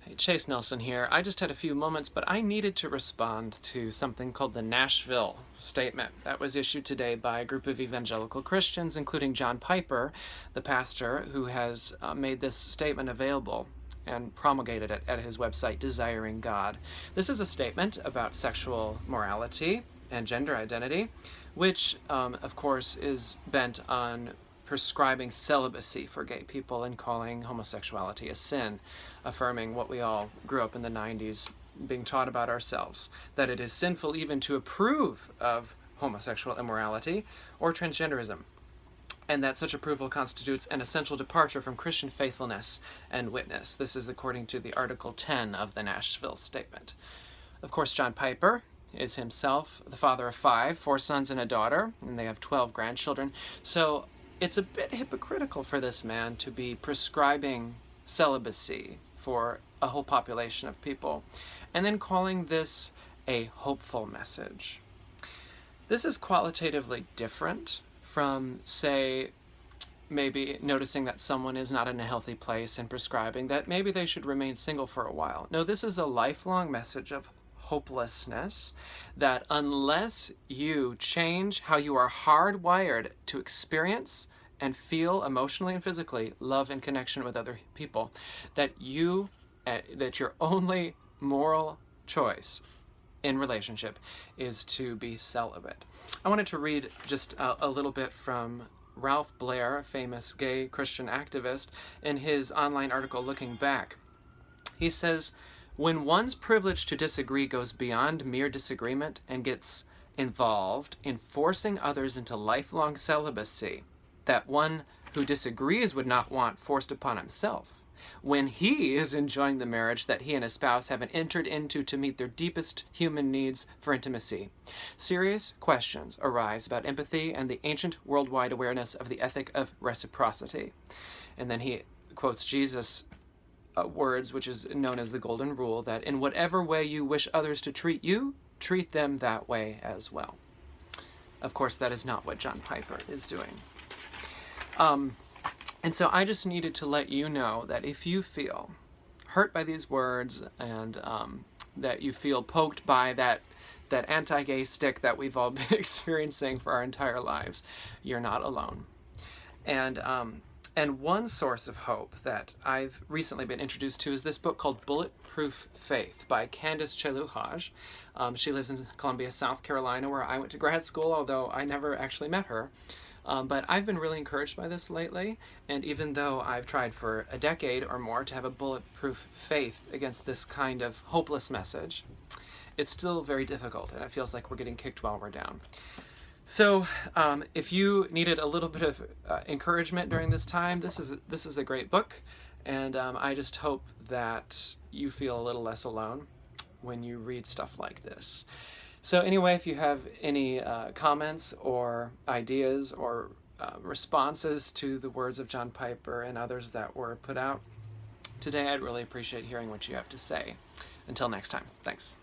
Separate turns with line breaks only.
Hey, Chase Nelson here. I just had a few moments, but I needed to respond to something called the Nashville Statement that was issued today by a group of evangelical Christians, including John Piper, the pastor, who has made this statement available and promulgated it at his website, Desiring God. This is a statement about sexual morality and gender identity, which, of course, is bent on prescribing celibacy for gay people and calling homosexuality a sin, affirming what we all grew up in the 90s being taught about ourselves, that it is sinful even to approve of homosexual immorality or transgenderism, and that such approval constitutes an essential departure from Christian faithfulness and witness. This is according to the Article 10 of the Nashville Statement. Of course, John Piper is himself the father of 4 sons and a daughter, and they have 12 grandchildren. So it's a bit hypocritical for this man to be prescribing celibacy for a whole population of people, and then calling this a hopeful message. This is qualitatively different from, say, maybe noticing that someone is not in a healthy place and prescribing that maybe they should remain single for a while. No, this is a lifelong message of hopelessness, that unless you change how you are hardwired to experience and feel emotionally and physically love and connection with other people, that your only moral choice in relationship is to be celibate. I wanted to read just a little bit from Ralph Blair, a famous gay Christian activist, in his online article Looking Back. He says, "When one's privilege to disagree goes beyond mere disagreement and gets involved in forcing others into lifelong celibacy that one who disagrees would not want forced upon himself, when he is enjoying the marriage that he and his spouse have entered into to meet their deepest human needs for intimacy, serious questions arise about empathy and the ancient worldwide awareness of the ethic of reciprocity." And then he quotes Jesus' words, which is known as the Golden Rule, that in whatever way you wish others to treat you, treat them that way as well. Of course, that is not what John Piper is doing. And so I just needed to let you know that if you feel hurt by these words and that you feel poked by that anti-gay stick that we've all been experiencing for our entire lives, you're not alone. And one source of hope that I've recently been introduced to is this book called Bulletproof Faith by Candace Chellew-Hodge. She lives in Columbia, South Carolina, where I went to grad school, although I never actually met her. But I've been really encouraged by this lately, and even though I've tried for a decade or more to have a bulletproof faith against this kind of hopeless message, it's still very difficult, and it feels like we're getting kicked while we're down. So if you needed a little bit of encouragement during this time, this is a great book, and I just hope that you feel a little less alone when you read stuff like this. So anyway, if you have any comments or ideas or responses to the words of John Piper and others that were put out today, I'd really appreciate hearing what you have to say. Until next time, thanks.